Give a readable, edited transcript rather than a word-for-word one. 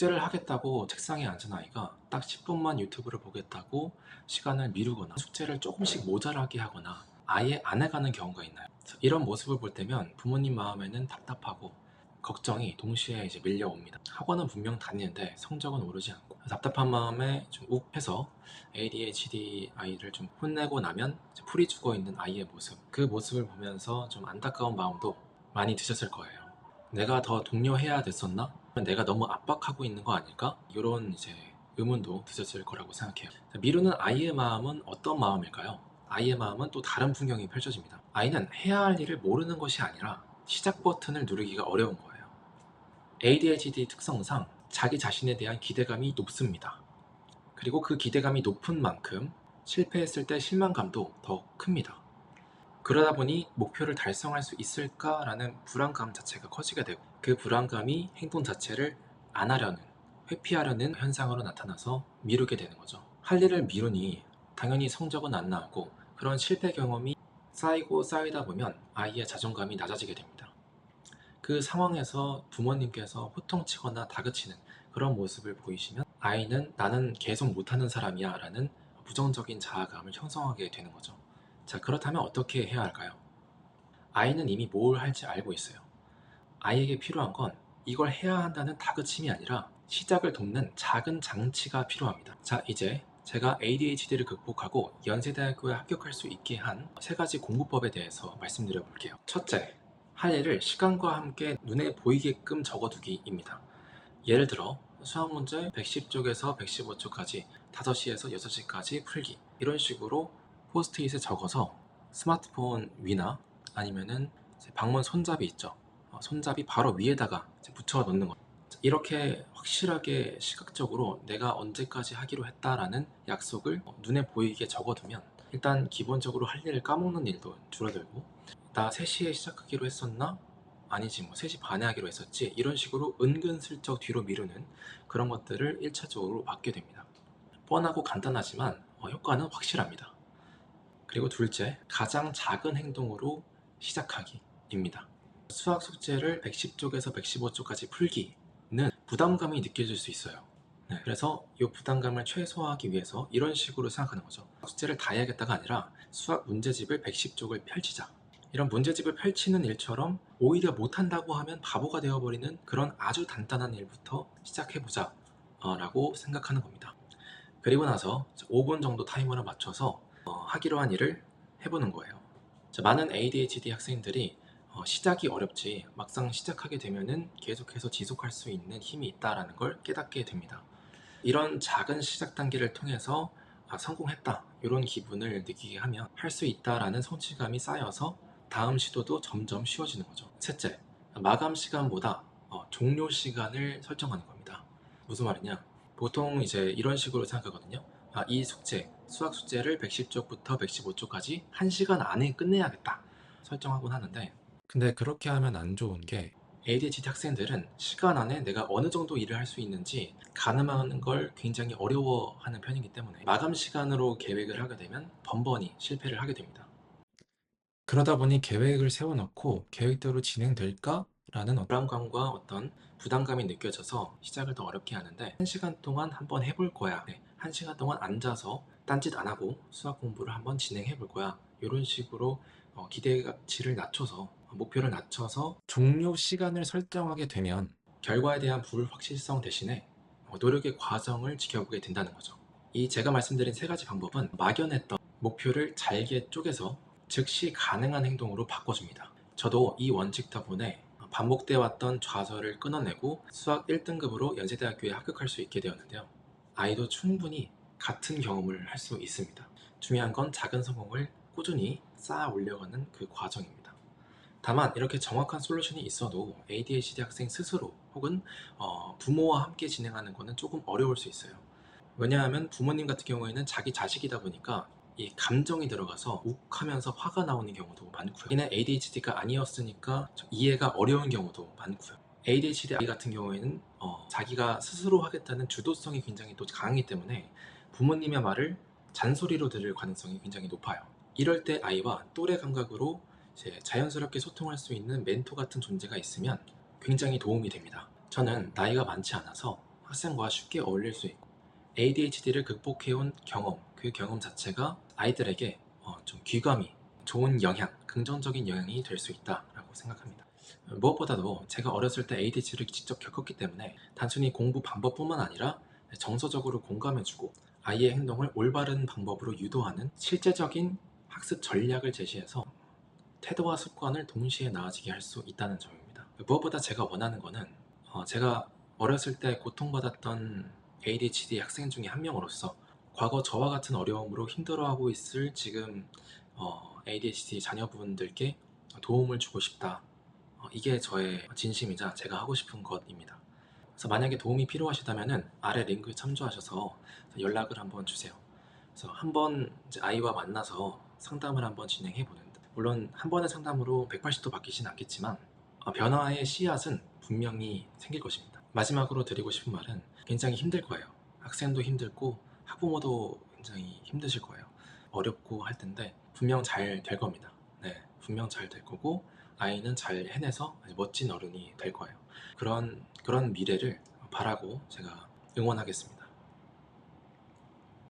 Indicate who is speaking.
Speaker 1: 숙제를 하겠다고 책상에 앉은 아이가 딱 10분만 유튜브를 보겠다고 시간을 미루거나 숙제를 조금씩 모자라게 하거나 아예 안 해가는 경우가 있나요? 이런 모습을 볼 때면 부모님 마음에는 답답하고 걱정이 동시에 이제 밀려옵니다. 학원은 분명 다니는데 성적은 오르지 않고 답답한 마음에 좀 욱해서 ADHD 아이를 좀 혼내고 나면 이제 풀이 죽어 있는 아이의 모습, 그 모습을 보면서 좀 안타까운 마음도 많이 드셨을 거예요. 내가 더 독려해야 됐었나? 내가 너무 압박하고 있는 거 아닐까? 이런 이제 의문도 드셨을 거라고 생각해요. 미루는 아이의 마음은 어떤 마음일까요? 아이의 마음은 또 다른 풍경이 펼쳐집니다. 아이는 해야 할 일을 모르는 것이 아니라 시작 버튼을 누르기가 어려운 거예요. ADHD 특성상 자기 자신에 대한 기대감이 높습니다. 그리고 그 기대감이 높은 만큼 실패했을 때 실망감도 더 큽니다. 그러다 보니 목표를 달성할 수 있을까라는 불안감 자체가 커지게 되고, 그 불안감이 행동 자체를 안 하려는, 회피하려는 현상으로 나타나서 미루게 되는 거죠. 할 일을 미루니 당연히 성적은 안 나오고, 그런 실패 경험이 쌓이고 쌓이다 보면 아이의 자존감이 낮아지게 됩니다. 그 상황에서 부모님께서 호통치거나 다그치는 그런 모습을 보이시면 아이는 나는 계속 못하는 사람이야 라는 부정적인 자아감을 형성하게 되는 거죠. 자, 그렇다면 어떻게 해야 할까요? 아이는 이미 뭘 할지 알고 있어요. 아이에게 필요한 건 이걸 해야 한다는 다그침이 아니라 시작을 돕는 작은 장치가 필요합니다. 자, 이제 제가 ADHD를 극복하고 연세대학교에 합격할 수 있게 한 세 가지 공부법에 대해서 말씀드려 볼게요. 첫째, 할 일을 시간과 함께 눈에 보이게끔 적어두기입니다. 예를 들어 수학 문제 110쪽에서 115쪽까지 5시에서 6시까지 풀기, 이런 식으로 포스트잇에 적어서 스마트폰 위나 아니면은 방문 손잡이 있죠. 손잡이 바로 위에다가 붙여 놓는 거예요. 이렇게 확실하게 시각적으로 내가 언제까지 하기로 했다라는 약속을 눈에 보이게 적어두면 일단 기본적으로 할 일을 까먹는 일도 줄어들고, 나 3시에 시작하기로 했었나? 아니지, 뭐 3시 반에 하기로 했었지, 이런 식으로 은근슬쩍 뒤로 미루는 그런 것들을 1차적으로 막게 됩니다. 뻔하고 간단하지만 효과는 확실합니다. 그리고 둘째, 가장 작은 행동으로 시작하기입니다. 수학 숙제를 110쪽에서 115쪽까지 풀기는 부담감이 느껴질 수 있어요. 네, 그래서 이 부담감을 최소화하기 위해서 이런 식으로 생각하는 거죠. 숙제를 다 해야겠다가 아니라 수학 문제집을 110쪽을 펼치자. 이런 문제집을 펼치는 일처럼 오히려 못한다고 하면 바보가 되어버리는 그런 아주 간단한 일부터 시작해보자 라고 생각하는 겁니다. 그리고 나서 5분 정도 타이머를 맞춰서 하기로 한 일을 해보는 거예요. 많은 ADHD 학생들이 시작이 어렵지 막상 시작하게 되면은 계속해서 지속할 수 있는 힘이 있다라는 걸 깨닫게 됩니다. 이런 작은 시작 단계를 통해서 성공했다 이런 기분을 느끼게 하면 할 수 있다라는 성취감이 쌓여서 다음 시도도 점점 쉬워지는 거죠. 셋째, 마감 시간보다 종료 시간을 설정하는 겁니다. 무슨 말이냐? 보통 이제 이런 식으로 생각하거든요. 이 숙제, 수학 숙제를 110쪽부터 115쪽까지 1시간 안에 끝내야겠다 설정하곤 하는데, 근데 그렇게 하면 안 좋은 게 ADHD 학생들은 시간 안에 내가 어느 정도 일을 할 수 있는지 가늠하는 걸 굉장히 어려워하는 편이기 때문에 마감 시간으로 계획을 하게 되면 번번이 실패를 하게 됩니다. 그러다 보니 계획을 세워놓고 계획대로 진행될까? 라는 불안감과 어떤 부담감이 느껴져서 시작을 더 어렵게 하는데, 1시간 동안 한번 해볼 거야. 1시간 동안 앉아서 딴짓 안 하고 수학 공부를 한번 진행해 볼 거야. 이런 식으로 기대치를 낮춰서, 목표를 낮춰서 종료 시간을 설정하게 되면 결과에 대한 불확실성 대신에 노력의 과정을 지켜보게 된다는 거죠. 이 제가 말씀드린 세 가지 방법은 막연했던 목표를 잘게 쪼개서 즉시 가능한 행동으로 바꿔줍니다. 저도 이 원칙 덕분에 반복돼 왔던 좌절을 끊어내고 수학 1등급으로 연세대학교에 합격할 수 있게 되었는데요. 아이도 충분히 같은 경험을 할 수 있습니다. 중요한 건 작은 성공을 꾸준히 쌓아 올려가는 그 과정입니다. 다만 이렇게 정확한 솔루션이 있어도 ADHD 학생 스스로 혹은 부모와 함께 진행하는 것은 조금 어려울 수 있어요. 왜냐하면 부모님 같은 경우에는 자기 자식이다 보니까 이 감정이 들어가서 욱하면서 화가 나오는 경우도 많고요. 이는 ADHD가 아니었으니까 좀 이해가 어려운 경우도 많고요. ADHD 아이 같은 경우에는 자기가 스스로 하겠다는 주도성이 굉장히 또 강하기 때문에 부모님의 말을 잔소리로 들을 가능성이 굉장히 높아요. 이럴 때 아이와 또래 감각으로 이제 자연스럽게 소통할 수 있는 멘토 같은 존재가 있으면 굉장히 도움이 됩니다. 저는 나이가 많지 않아서 학생과 쉽게 어울릴 수 있고 ADHD를 극복해온 경험, 그 경험 자체가 아이들에게 좀 귀감이 좋은 영향, 긍정적인 영향이 될 수 있다라고 생각합니다. 무엇보다도 제가 어렸을 때 ADHD를 직접 겪었기 때문에 단순히 공부 방법뿐만 아니라 정서적으로 공감해주고 아이의 행동을 올바른 방법으로 유도하는 실제적인 학습 전략을 제시해서 태도와 습관을 동시에 나아지게 할 수 있다는 점입니다. 무엇보다 제가 원하는 거는 제가 어렸을 때 고통받았던 ADHD 학생 중에 한 명으로서 과거 저와 같은 어려움으로 힘들어하고 있을 지금 ADHD 자녀분들께 도움을 주고 싶다. 이게 저의 진심이자 제가 하고 싶은 것입니다. 그래서 만약에 도움이 필요하시다면 아래 링크에 참조하셔서 연락을 한번 주세요. 그래서 한번 아이와 만나서 상담을 한번 진행해 보는데, 물론 한 번의 상담으로 180도 바뀌진 않겠지만 변화의 씨앗은 분명히 생길 것입니다. 마지막으로 드리고 싶은 말은 굉장히 힘들 거예요. 학생도 힘들고 학부모도 굉장히 힘드실 거예요. 어렵고 할 텐데 분명 잘 될 겁니다. 네, 분명 잘 될 거고 아이는 잘 해내서 멋진 어른이 될 거예요. 그런 미래를 바라고 제가 응원하겠습니다.